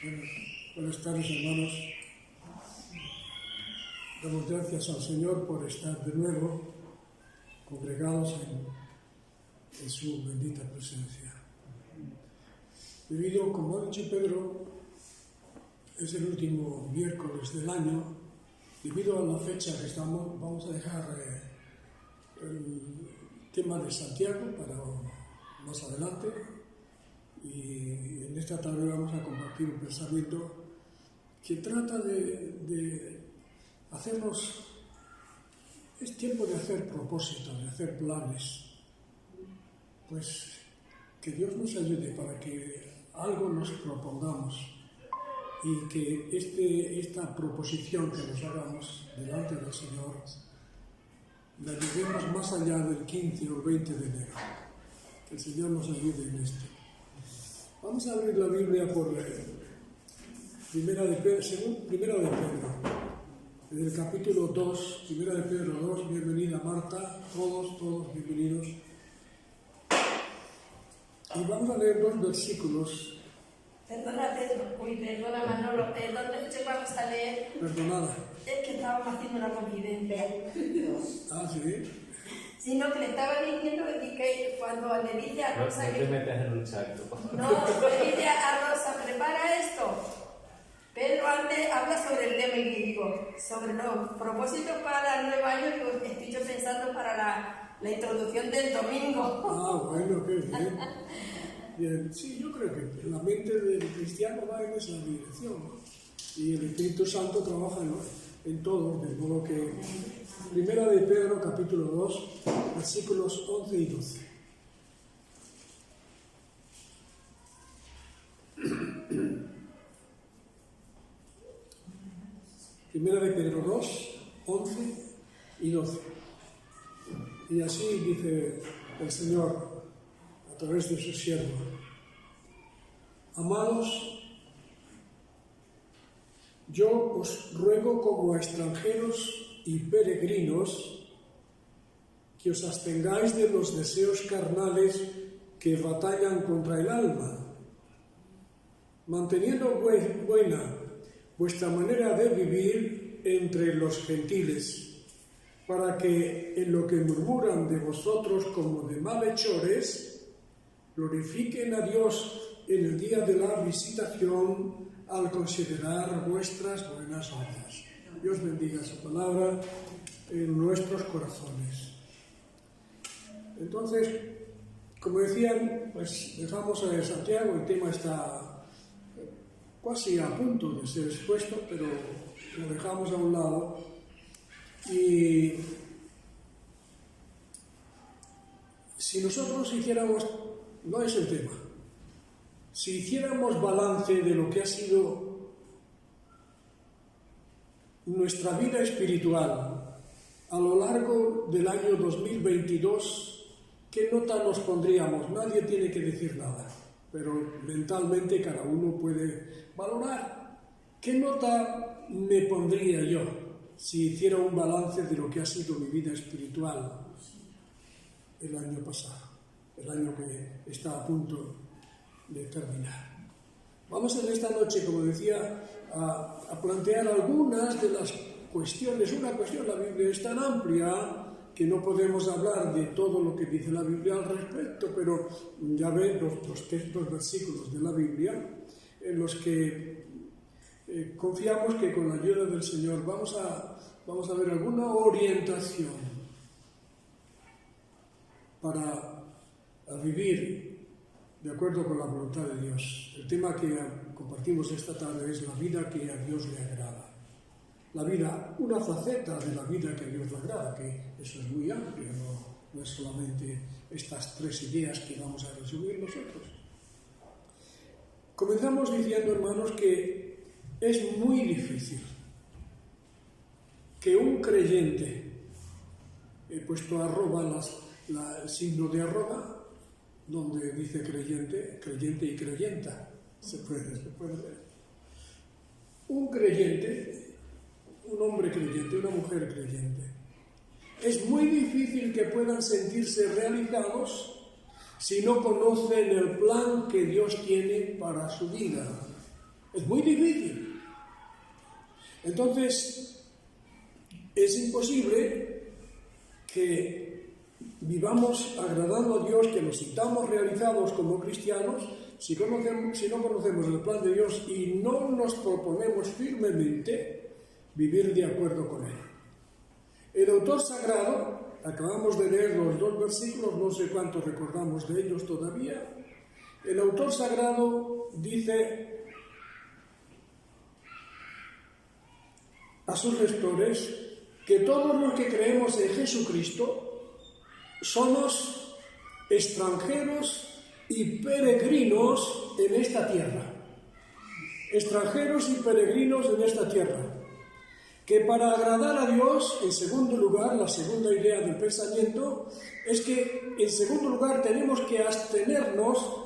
Bueno, buenas tardes, hermanos. Damos gracias al Señor por estar de nuevo congregados en su bendita presencia. Debido, como ha dicho Pedro, es el último miércoles del año, debido a la fecha que estamos, vamos a dejar el tema de Santiago para más adelante, y en esta tarde vamos a compartir un pensamiento que trata de hacernos, es tiempo de hacer propósitos, de hacer planes, pues que Dios nos ayude para que algo nos propongamos y que esta proposición que nos hagamos delante del Señor la llevemos más allá del 15 o 20 de enero. Que el Señor nos ayude en esto. Vamos a abrir la Biblia por Primera de Pedro, en el capítulo 2, Primera de Pedro 2, bienvenida Marta, todos bienvenidos. Y vamos a leer dos versículos. Perdona Manolo, ¿dónde te vamos a leer? Perdonada. Es que estábamos haciendo una confidencia. Ah, sí. Sino que le estaba diciendo que cuando le dice a Rosa... No te metas en un charco. No, le dice a Rosa, prepara esto. Pedro antes habla sobre el tema y le digo, sobre los propósitos para el nuevo año, digo, estoy yo pensando para la introducción del domingo. Ah, bueno, qué bien. Bien. Sí, yo creo que la mente del cristiano va en esa dirección, ¿no? Y el Espíritu Santo trabaja en todo, de modo que Primera de Pedro, capítulo 2, versículos 11 y 12. Primera de Pedro 2, 11 y 12. Y así dice el Señor a través de su siervo: Amados, yo os ruego como a extranjeros y peregrinos que os abstengáis de los deseos carnales que batallan contra el alma, manteniendo buena vuestra manera de vivir entre los gentiles, para que en lo que murmuran de vosotros como de malhechores, glorifiquen a Dios en el día de la visitación al considerar vuestras buenas obras. Dios bendiga su palabra en nuestros corazones. Entonces, como decían, pues dejamos a Santiago, el tema está casi a punto de ser expuesto, pero lo dejamos a un lado. Y si nosotros hiciéramos, no es el tema, si hiciéramos balance de lo que ha sido nuestra vida espiritual a lo largo del año 2022, ¿qué nota nos pondríamos? Nadie tiene que decir nada, pero mentalmente cada uno puede valorar. ¿Qué nota me pondría yo si hiciera un balance de lo que ha sido mi vida espiritual el año pasado, el año que está a punto de terminar? Vamos en esta noche, como decía, a plantear algunas de las cuestiones. Una cuestión, la Biblia es tan amplia que no podemos hablar de todo lo que dice la Biblia al respecto, pero ya ven los textos, versículos de la Biblia en los que confiamos que con la ayuda del Señor vamos a ver alguna orientación para vivir de acuerdo con la voluntad de Dios. El tema que compartimos esta tarde es la vida que a Dios le agrada. La vida, una faceta de la vida que a Dios le agrada, que eso es muy amplio, no es solamente estas tres ideas que vamos a resumir nosotros. Comenzamos diciendo, hermanos, que es muy difícil que un creyente, he puesto arroba, el signo de arroba, donde dice creyente y creyenta, se puede ver. Un creyente, un hombre creyente, una mujer creyente, es muy difícil que puedan sentirse realizados si no conocen el plan que Dios tiene para su vida. Es muy difícil. Entonces, es imposible que vivamos agradando a Dios, que nos sintamos realizados como cristianos, si no conocemos el plan de Dios y no nos proponemos firmemente vivir de acuerdo con Él. El autor sagrado, acabamos de leer los 2 versículos, no sé cuántos recordamos de ellos todavía. El autor sagrado dice a sus lectores que todos los que creemos en Jesucristo somos extranjeros y peregrinos en esta tierra. Extranjeros y peregrinos en esta tierra. Que para agradar a Dios, en segundo lugar, la segunda idea del pensamiento, es que en segundo lugar tenemos que abstenernos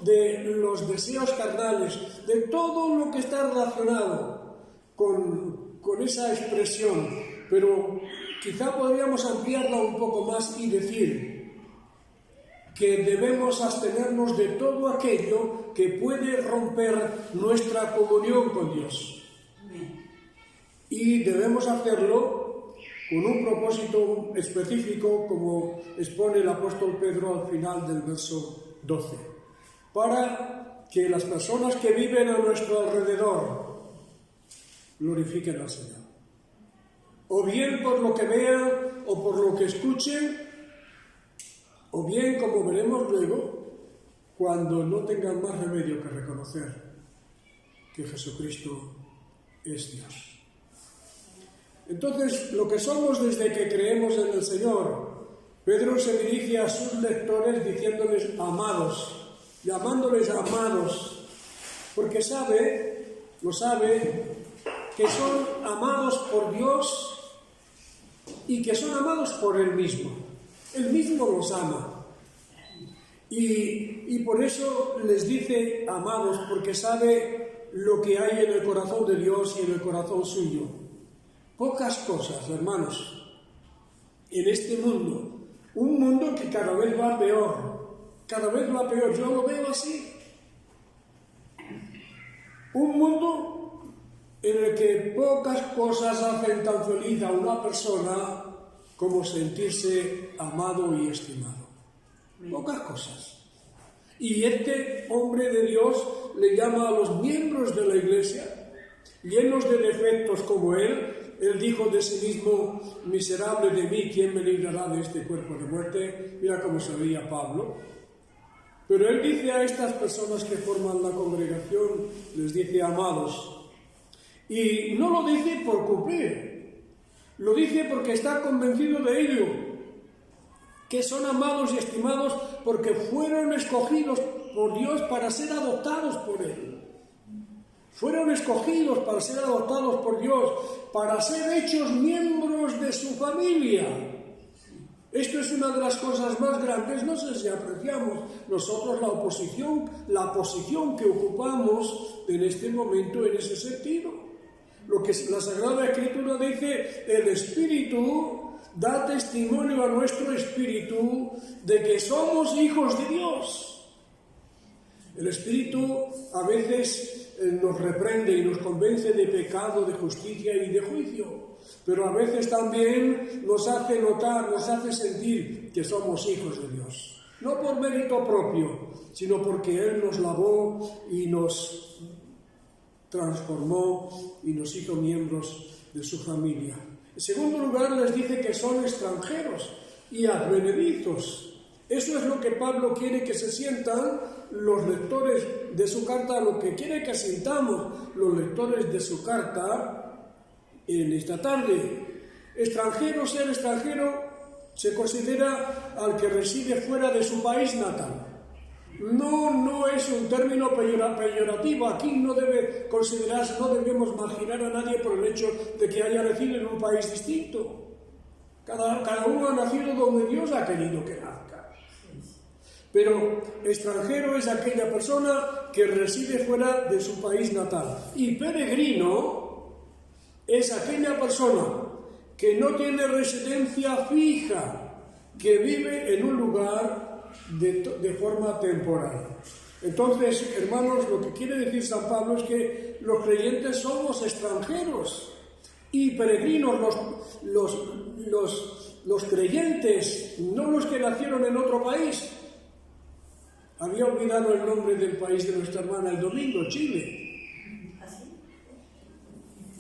de los deseos carnales, de todo lo que está relacionado con esa expresión, pero quizá podríamos ampliarla un poco más y decir que debemos abstenernos de todo aquello que puede romper nuestra comunión con Dios. Y debemos hacerlo con un propósito específico, como expone el apóstol Pedro al final del verso 12, para que las personas que viven a nuestro alrededor glorifiquen al Señor. O bien por lo que vean o por lo que escuchen, o bien, como veremos luego, cuando no tengan más remedio que reconocer que Jesucristo es Dios. Entonces, lo que somos desde que creemos en el Señor, Pedro se dirige a sus lectores diciéndoles amados, llamándoles amados, porque lo sabe, que son amados por Dios y que son amados por Él mismo. Él mismo los ama. Y por eso les dice amados, porque sabe lo que hay en el corazón de Dios y en el corazón suyo. Pocas cosas, hermanos, en este mundo, un mundo que cada vez va peor, yo lo veo así. Un mundo en el que pocas cosas hacen tan feliz a una persona como sentirse amado y estimado. Pocas cosas. Y este hombre de Dios le llama a los miembros de la Iglesia, llenos de defectos como él dijo de sí mismo, miserable de mí, ¿quién me librará de este cuerpo de muerte? Mira cómo sabía Pablo. Pero él dice a estas personas que forman la congregación, les dice amados. Y no lo dice por cumplir, lo dice porque está convencido de ello, que son amados y estimados porque fueron escogidos por Dios para ser adoptados por Él. Fueron escogidos para ser adoptados por Dios, para ser hechos miembros de su familia. Esto es una de las cosas más grandes, no sé si apreciamos nosotros la posición que ocupamos en este momento en ese sentido. Lo que la Sagrada Escritura dice, el Espíritu da testimonio a nuestro espíritu de que somos hijos de Dios. El Espíritu a veces nos reprende y nos convence de pecado, de justicia y de juicio, pero a veces también nos hace notar, nos hace sentir que somos hijos de Dios. No por mérito propio, sino porque Él nos lavó y nos transformó y nos hizo miembros de su familia. En segundo lugar, les dice que son extranjeros y advenedizos. Eso es lo que Pablo quiere que se sientan los lectores de su carta, lo que quiere que sintamos los lectores de su carta en esta tarde. Extranjero, ser extranjero, se considera al que reside fuera de su país natal. No es un término peyorativo. Aquí no debe considerarse, no debemos marginar a nadie por el hecho de que haya nacido en un país distinto. Cada uno ha nacido donde Dios ha querido que nazca. Pero extranjero es aquella persona que reside fuera de su país natal. Y peregrino es aquella persona que no tiene residencia fija, que vive en un lugar de forma temporal. Entonces, hermanos, lo que quiere decir San Pablo es que los creyentes somos extranjeros y peregrinos, los creyentes, no los que nacieron en otro país. Había olvidado el nombre del país de nuestra hermana el domingo, Chile.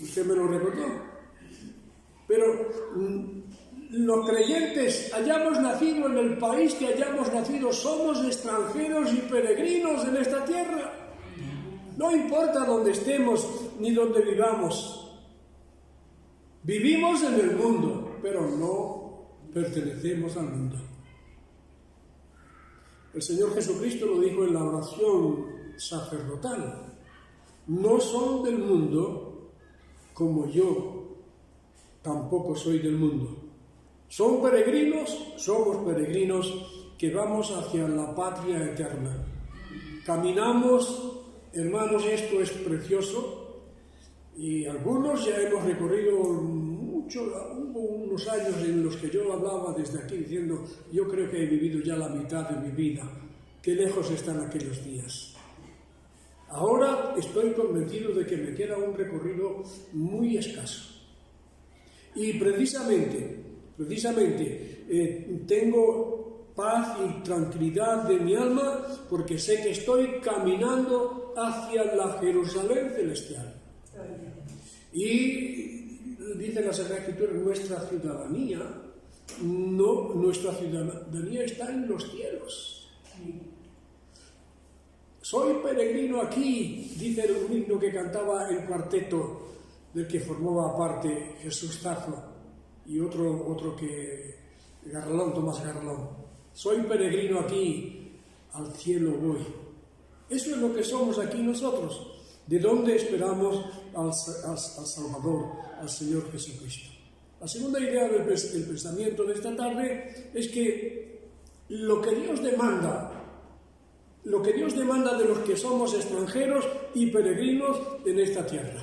Usted me lo recordó. Pero los creyentes, hayamos nacido en el país que hayamos nacido, somos extranjeros y peregrinos en esta tierra. No importa dónde estemos ni dónde vivamos. Vivimos en el mundo, pero no pertenecemos al mundo. El Señor Jesucristo lo dijo en la oración sacerdotal. No son del mundo como yo tampoco soy del mundo. Son peregrinos, somos peregrinos que vamos hacia la patria eterna. Caminamos, hermanos, esto es precioso, y algunos ya hemos recorrido mucho. Hubo unos años en los que yo hablaba desde aquí diciendo, yo creo que he vivido ya la mitad de mi vida, qué lejos están aquellos días. Ahora estoy convencido de que me queda un recorrido muy escaso. Y precisamente tengo paz y tranquilidad de mi alma porque sé que estoy caminando hacia la Jerusalén celestial. Y dice la Sagrada Escritura, nuestra ciudadanía está en los cielos. Soy peregrino aquí, dice un himno que cantaba el cuarteto del que formaba parte Jesús Tazo y otro que Garralón, Tomás Garralón. Soy peregrino aquí, al cielo voy. Eso es lo que somos aquí nosotros. ¿De dónde esperamos al Salvador, al Señor Jesucristo? La segunda idea del pensamiento de esta tarde es que lo que Dios demanda de los que somos extranjeros y peregrinos en esta tierra.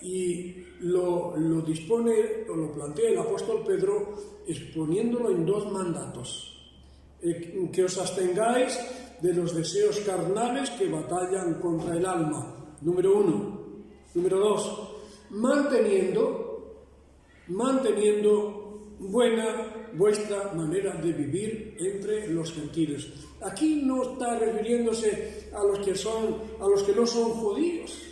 Y lo dispone o lo plantea el apóstol Pedro exponiéndolo en 2 mandatos. Que os abstengáis de los deseos carnales que batallan contra el alma, número 1. Número 2, manteniendo buena vuestra manera de vivir entre los gentiles. Aquí no está refiriéndose a los que no son judíos.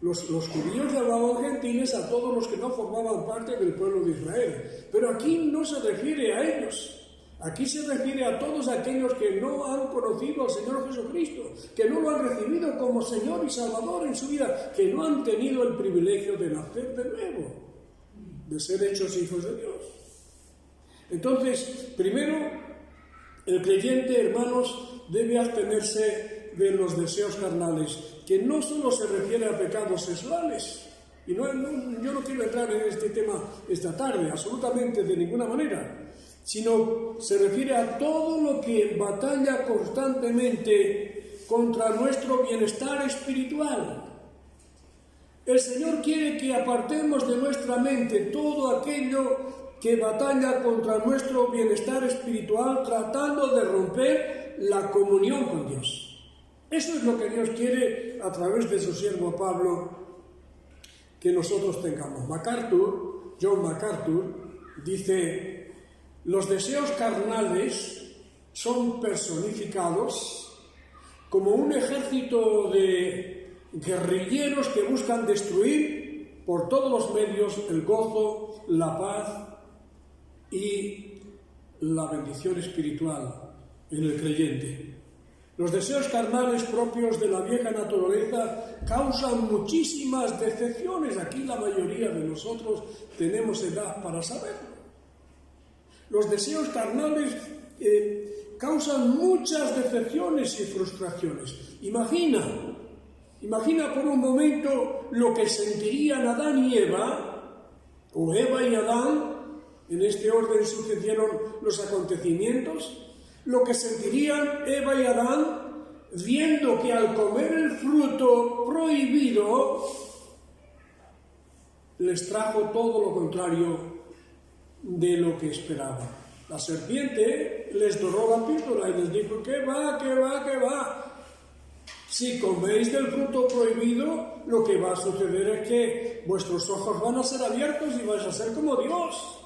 Los judíos llamaban gentiles a todos los que no formaban parte del pueblo de Israel. Pero aquí no se refiere a ellos. Aquí se refiere a todos aquellos que no han conocido al Señor Jesucristo, que no lo han recibido como Señor y Salvador en su vida, que no han tenido el privilegio de nacer de nuevo, de ser hechos hijos de Dios. Entonces, primero, el creyente, hermanos, debe abstenerse de los deseos carnales, que no solo se refiere a pecados sexuales, y yo no quiero entrar en este tema esta tarde, absolutamente de ninguna manera, sino se refiere a todo lo que batalla constantemente contra nuestro bienestar espiritual. El Señor quiere que apartemos de nuestra mente todo aquello que batalla contra nuestro bienestar espiritual, tratando de romper la comunión con Dios. Eso es lo que Dios quiere a través de su siervo Pablo que nosotros tengamos. John MacArthur, dice: los deseos carnales son personificados como un ejército de guerrilleros que buscan destruir por todos los medios el gozo, la paz y la bendición espiritual en el creyente. Los deseos carnales propios de la vieja naturaleza causan muchísimas decepciones. Aquí la mayoría de nosotros tenemos edad para saberlo. Los deseos carnales causan muchas decepciones y frustraciones. Imagina por un momento lo que sentirían Adán y Eva, o Eva y Adán, en este orden sucedieron los acontecimientos, lo que sentirían Eva y Adán viendo que al comer el fruto prohibido les trajo todo lo contrario de lo que esperaban. La serpiente les doró la píldora y les dijo: ¿qué va? Si coméis del fruto prohibido, lo que va a suceder es que vuestros ojos van a ser abiertos y vais a ser como Dios.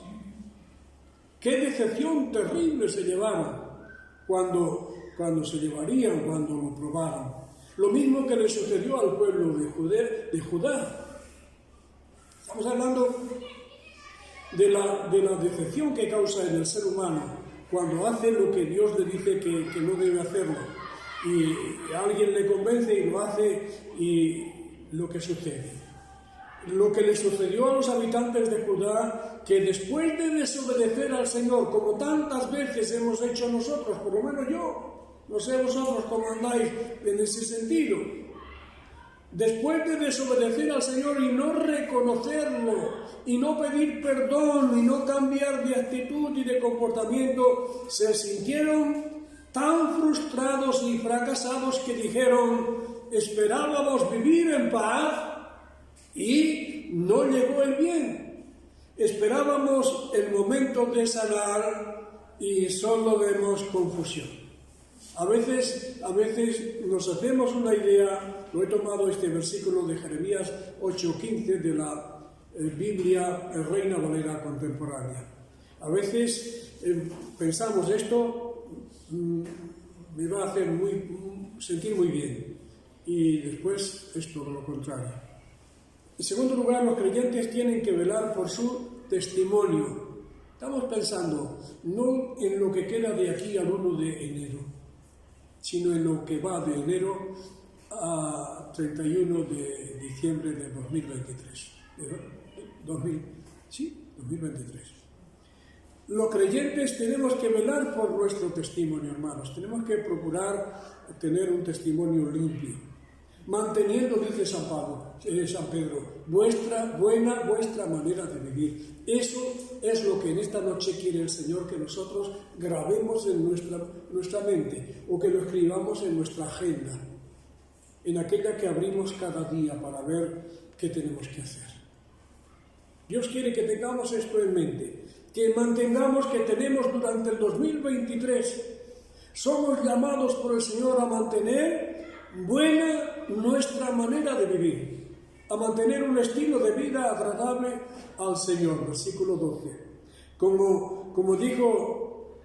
¡Qué decepción terrible se llevaron cuando se llevarían, cuando lo probaron! Lo mismo que le sucedió al pueblo de Judá. Estamos hablando de la decepción que causa en el ser humano cuando hace lo que Dios le dice que no debe hacerlo. Y alguien le convence y lo hace, y lo que sucede. Lo que le sucedió a los habitantes de Judá, que después de desobedecer al Señor, como tantas veces hemos hecho nosotros, por lo menos yo, no sé vosotros cómo andáis en ese sentido, después de desobedecer al Señor y no reconocerlo, y no pedir perdón, y no cambiar de actitud y de comportamiento, se sintieron tan frustrados y fracasados que dijeron: esperábamos vivir en paz y no llegó el bien. Esperábamos el momento de sanar y solo vemos confusión. A veces nos hacemos una idea. Lo he tomado este versículo de Jeremías 8:15 de la Biblia Reina Valera contemporánea. A veces pensamos esto me va a hacer sentir muy bien, y después es todo lo contrario. En segundo lugar, los creyentes tienen que velar por su testimonio. Estamos pensando no en lo que queda de aquí al 1 de enero, sino en lo que va de enero a 31 de diciembre de 2023. 2023. Los creyentes tenemos que velar por nuestro testimonio, hermanos. Tenemos que procurar tener un testimonio limpio, manteniendo, dice San Pedro, vuestra manera de vivir. Eso es lo que en esta noche quiere el Señor, que nosotros grabemos en nuestra mente, o que lo escribamos en nuestra agenda, en aquella que abrimos cada día para ver qué tenemos que hacer. Dios quiere que tengamos esto en mente, que mantengamos que tenemos durante el 2023. Somos llamados por el Señor a mantener buena nuestra manera de vivir, a mantener un estilo de vida agradable al Señor. Versículo 12. Como dijo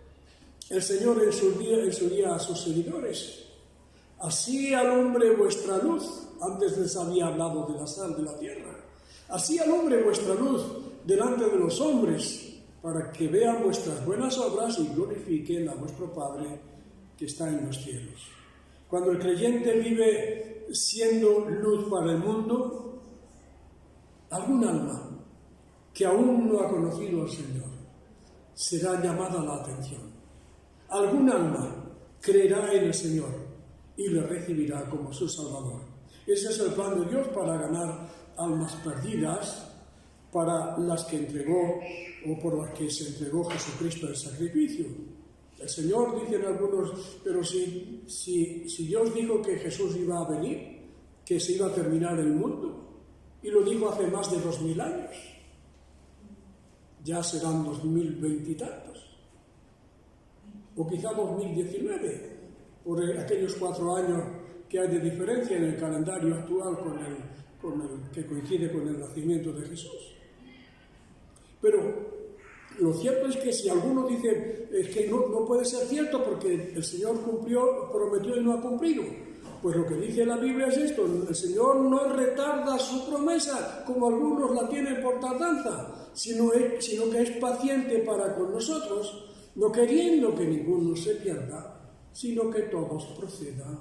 el Señor en su día a sus seguidores: así alumbre vuestra luz. Antes les había hablado de la sal de la tierra. Así alumbre vuestra luz delante de los hombres, para que vean vuestras buenas obras y glorifiquen a vuestro Padre que está en los cielos. Cuando el creyente vive siendo luz para el mundo, algún alma que aún no ha conocido al Señor será llamada la atención. Algún alma creerá en el Señor y le recibirá como su Salvador. Ese es el plan de Dios para ganar almas perdidas, para las que entregó o por las que se entregó Jesucristo en sacrificio. El Señor, dicen algunos, pero si Dios dijo que Jesús iba a venir, que se iba a terminar el mundo, y lo dijo hace más de 2000 años, ya serán 2020 y tantos, o quizá 2019, por aquellos 4 años que hay de diferencia en el calendario actual con el que coincide con el nacimiento de Jesús. Pero lo cierto es que si alguno dice es que no puede ser cierto porque el Señor prometió y no ha cumplido, pues lo que dice la Biblia es esto: el Señor no retarda su promesa como algunos la tienen por tardanza, sino que es paciente para con nosotros, no queriendo que ninguno se pierda, sino que todos procedan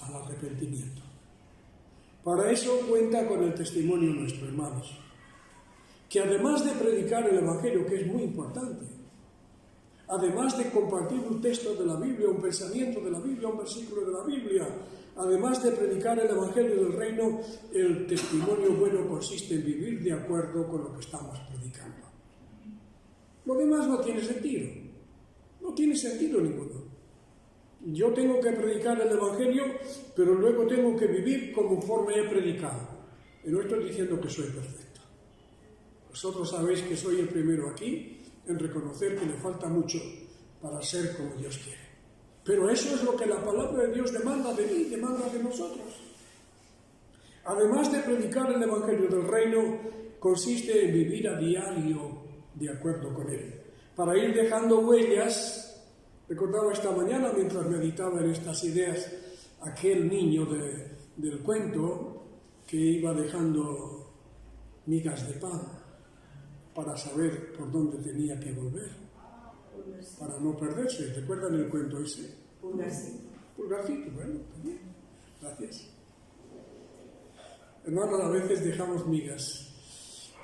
al arrepentimiento. Para eso cuenta con el testimonio nuestro, hermanos, que además de predicar el Evangelio, que es muy importante, además de compartir un texto de la Biblia, un pensamiento de la Biblia, un versículo de la Biblia, además de predicar el Evangelio del Reino, el testimonio bueno consiste en vivir de acuerdo con lo que estamos predicando. Lo demás no tiene sentido, no tiene sentido ninguno. Yo tengo que predicar el Evangelio, pero luego tengo que vivir conforme he predicado. Y no estoy diciendo que soy perfecto. Vosotros sabéis que soy el primero aquí en reconocer que le falta mucho para ser como Dios quiere. Pero eso es lo que la palabra de Dios demanda de mí, demanda de nosotros. Además de predicar el Evangelio del Reino, consiste en vivir a diario de acuerdo con él, para ir dejando huellas. Recordaba esta mañana, mientras meditaba en estas ideas, aquel niño del cuento que iba dejando migas de pan para saber por dónde tenía que volver, para no perderse. ¿Recuerdan el cuento ese? Pulgarcito. Pulgarcito, bueno, también. Gracias. Hermanos, a veces dejamos migas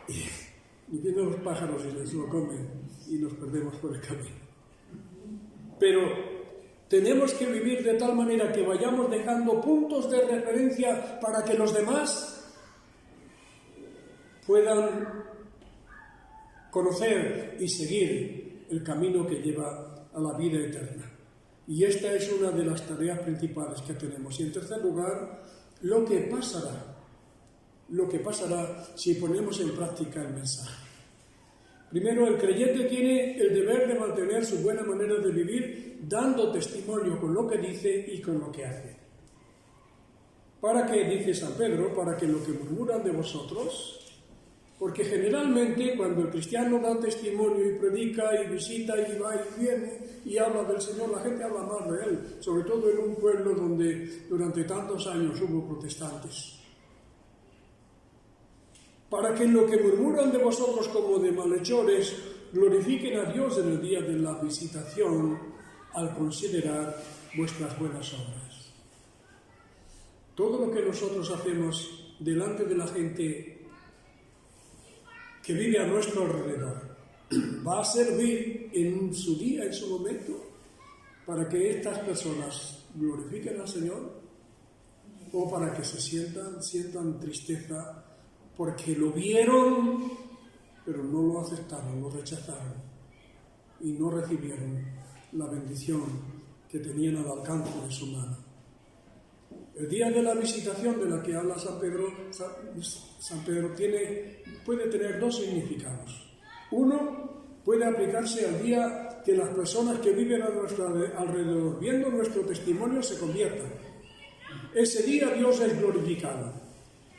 y vienen los pájaros y les lo comen y nos perdemos por el camino. Pero tenemos que vivir de tal manera que vayamos dejando puntos de referencia para que los demás puedan conocer y seguir el camino que lleva a la vida eterna. Y esta es una de las tareas principales que tenemos. Y en tercer lugar, lo que pasará si ponemos en práctica el mensaje. Primero, el creyente tiene el deber de mantener su buena manera de vivir, dando testimonio con lo que dice y con lo que hace. ¿Para qué, dice San Pedro? Para que lo que murmuran de vosotros, porque generalmente cuando el cristiano da testimonio y predica y visita y va y viene y habla del Señor, la gente habla más de él, sobre todo en un pueblo donde durante tantos años hubo protestantes. Para que lo que murmuran de vosotros como de malhechores glorifiquen a Dios en el día de la visitación al considerar vuestras buenas obras. Todo lo que nosotros hacemos delante de la gente que vive a nuestro alrededor va a servir en su día, en su momento, para que estas personas glorifiquen al Señor o para que se sientan tristeza porque lo vieron, pero no lo aceptaron, lo rechazaron y no recibieron la bendición que tenían al alcance de su mano. El día de la visitación de la que habla San Pedro puede tener dos significados. Uno, puede aplicarse al día que las personas que viven a nuestro alrededor, viendo nuestro testimonio, se conviertan. Ese día Dios es glorificado.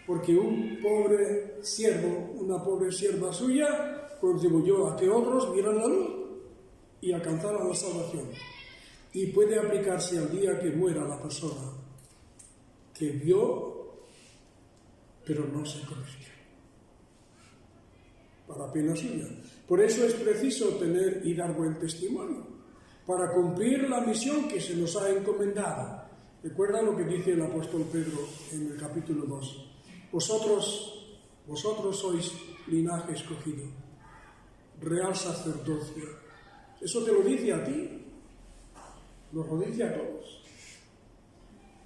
Porque un pobre siervo, una pobre sierva suya, contribuyó a que otros vieran la luz y alcanzaran la salvación. Y puede aplicarse al día que muera la persona que vio, pero no se convirtió, para pena suya. Por eso es preciso tener y dar buen testimonio, para cumplir la misión que se nos ha encomendado. Recuerda lo que dice el apóstol Pedro en el capítulo 2. Vosotros sois linaje escogido, real sacerdocio. Eso te lo dice a ti, nos lo dice a todos.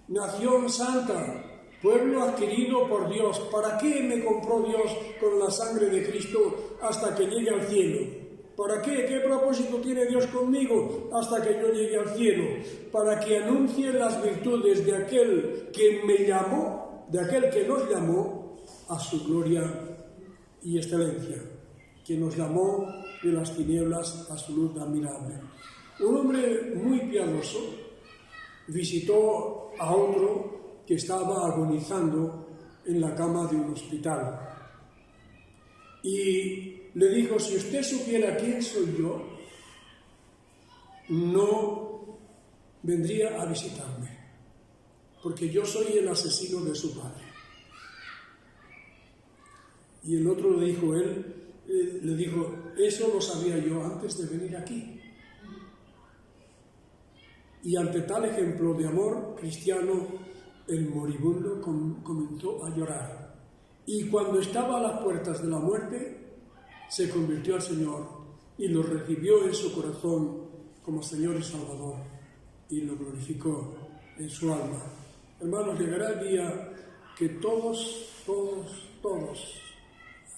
Nación santa, pueblo adquirido por Dios. ¿Para qué me compró Dios con la sangre de Cristo hasta que llegue al cielo? ¿Para qué? ¿Qué propósito tiene Dios conmigo hasta que yo llegue al cielo? Para que anuncie las virtudes de aquel que me llamó, de aquel que nos llamó a su gloria y excelencia, que nos llamó de las tinieblas a su luz admirable. Un hombre muy piadoso visitó a otro que estaba agonizando en la cama de un hospital y le dijo: si usted supiera quién soy yo, no vendría a visitarme, porque yo soy el asesino de su padre. Y el otro le dijo, eso lo sabía yo antes de venir aquí. Y ante tal ejemplo de amor cristiano, el moribundo comenzó a llorar. Y cuando estaba a las puertas de la muerte, se convirtió al Señor y lo recibió en su corazón como Señor y Salvador y lo glorificó en su alma. Hermanos, llegará el día que todos,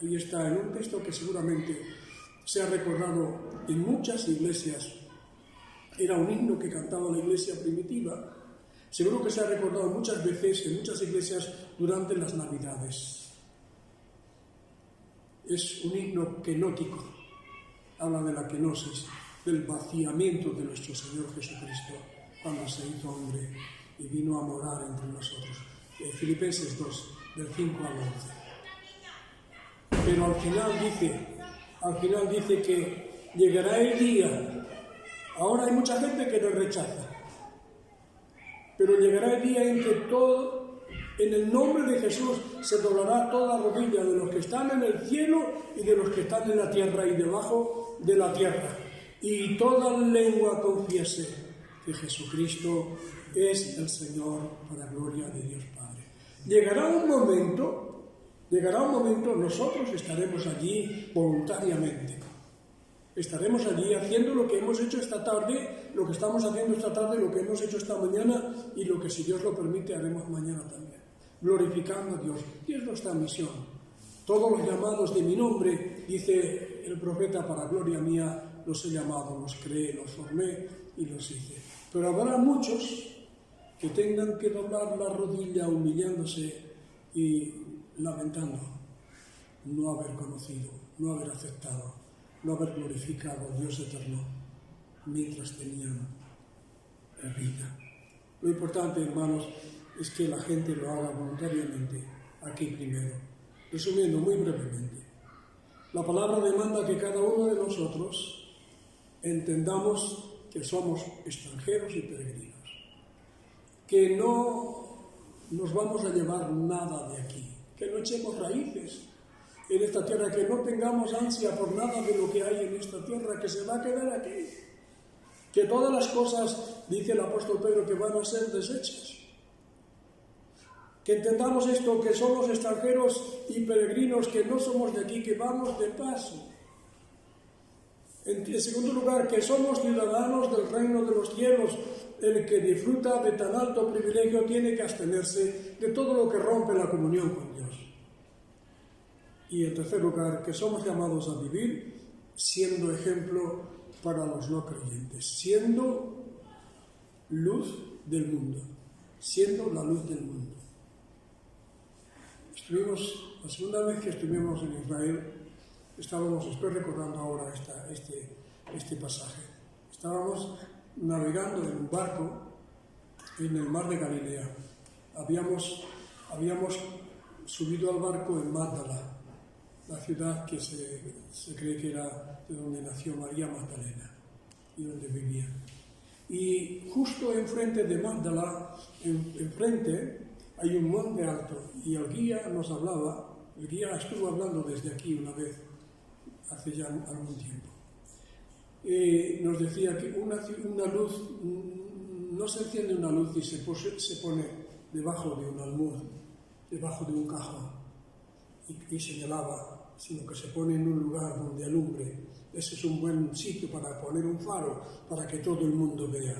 ahí está en un texto que seguramente se ha recordado en muchas iglesias, era un himno que cantaba la iglesia primitiva, seguro que se ha recordado muchas veces en muchas iglesias durante las Navidades. Es un himno kenótico, habla de la kenosis, del vaciamiento de nuestro Señor Jesucristo. cuando se hizo hombre y vino a morar entre nosotros. Filipenses 2, del 5 al 11. Pero al final dice que llegará el día. Ahora hay mucha gente que le rechaza, pero llegará el día en que todo, en el nombre de Jesús, se doblará toda rodilla de los que están en el cielo y de los que están en la tierra y debajo de la tierra. Y toda lengua confiese que Jesucristo es el Señor, para gloria de Dios Padre. Llegará un momento, nosotros estaremos allí voluntariamente. Estaremos allí haciendo lo que hemos hecho esta tarde, lo que estamos haciendo esta tarde, lo que hemos hecho esta mañana y lo que, si Dios lo permite, haremos mañana también. Glorificando a Dios. Y es nuestra misión. Todos los llamados de mi nombre, dice el profeta, para gloria mía, los he llamado, los creé, los formé y los hice. Pero habrá muchos que tengan que doblar la rodilla humillándose y lamentando no haber conocido, no haber aceptado, no haber glorificado al Dios eterno mientras tenían vida. Lo importante, hermanos, es que la gente lo haga voluntariamente aquí primero. Resumiendo muy brevemente, la palabra demanda que cada uno de nosotros entendamos que somos extranjeros y peregrinos, que no nos vamos a llevar nada de aquí, que no echemos raíces en esta tierra, que no tengamos ansia por nada de lo que hay en esta tierra, que se va a quedar aquí, que todas las cosas, dice el apóstol Pedro, que van a ser deshechas. Que entendamos esto, que somos extranjeros y peregrinos, que no somos de aquí, que vamos de paso. En segundo lugar, que somos ciudadanos del reino de los cielos. El que disfruta de tan alto privilegio tiene que abstenerse de todo lo que rompe la comunión con Dios. Y en tercer lugar, que somos llamados a vivir siendo ejemplo para los no creyentes, siendo luz del mundo, siendo la luz del mundo. La segunda vez que estuvimos en Israel, estoy recordando ahora este pasaje. Estábamos navegando en un barco en el mar de Galilea. Habíamos subido al barco en Magdala, la ciudad que se cree que era de donde nació María Magdalena y donde vivía. Y justo enfrente de Magdala, enfrente, hay un monte alto y el guía nos hablaba. El guía estuvo hablando desde aquí una vez, hace ya algún tiempo. Nos decía que una luz, no se enciende una luz y se pone debajo de un almud, debajo de un cajón y señalaba, sino que se pone en un lugar donde alumbre. Ese es un buen sitio para poner un faro, para que todo el mundo vea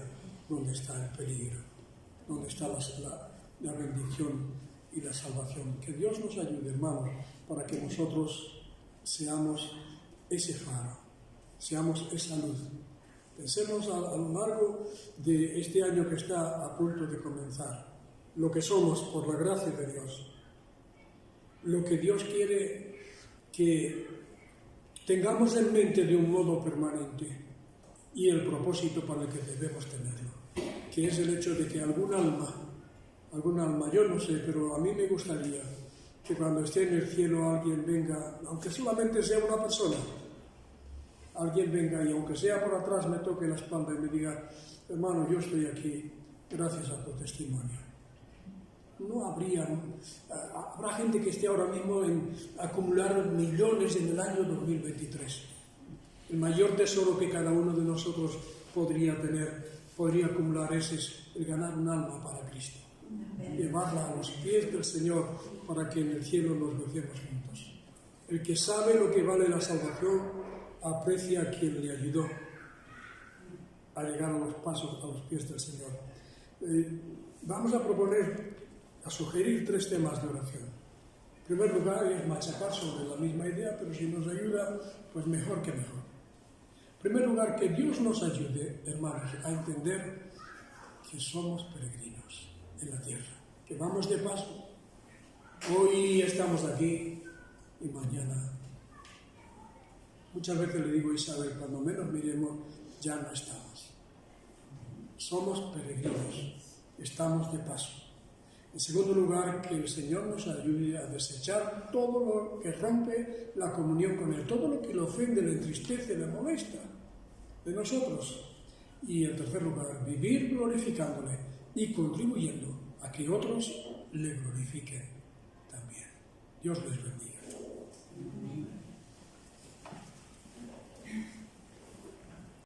dónde está el peligro, dónde está la bendición y la salvación. Que Dios nos ayude, hermanos, para que nosotros seamos ese faro, seamos esa luz. Pensemos a lo largo de este año que está a punto de comenzar, lo que somos por la gracia de Dios, lo que Dios quiere que tengamos en mente de un modo permanente y el propósito para el que debemos tenerlo, que es el hecho de que algún alma, yo no sé, pero a mí me gustaría que cuando esté en el cielo alguien venga, aunque solamente sea una persona, alguien venga y aunque sea por atrás me toque la espalda y me diga: hermano, yo estoy aquí gracias a tu testimonio. No habrá gente que esté ahora mismo en acumular millones en el año 2023. El mayor tesoro que cada uno de nosotros podría acumular es el ganar un alma para Cristo. Llevarla a los pies del Señor para que en el cielo nos gocemos juntos. El que sabe lo que vale la salvación aprecia a quien le ayudó a llegar a los pies del Señor. Vamos a sugerir 3 temas de oración. En primer lugar, es machacar sobre la misma idea, pero si nos ayuda, pues mejor que mejor. En primer lugar, que Dios nos ayude, hermanos, a entender que somos peregrinos en la tierra, que vamos de paso. Hoy estamos aquí y mañana. Muchas veces le digo a Isabel, cuando menos miremos, ya no estamos. somos peregrinos, estamos de paso. En segundo lugar, que el Señor nos ayude a desechar todo lo que rompe la comunión con Él, todo lo que le ofende, le entristece, le molesta de nosotros. Y en tercer lugar, vivir glorificándole y contribuyendo a que otros le glorifiquen también. Dios les bendiga.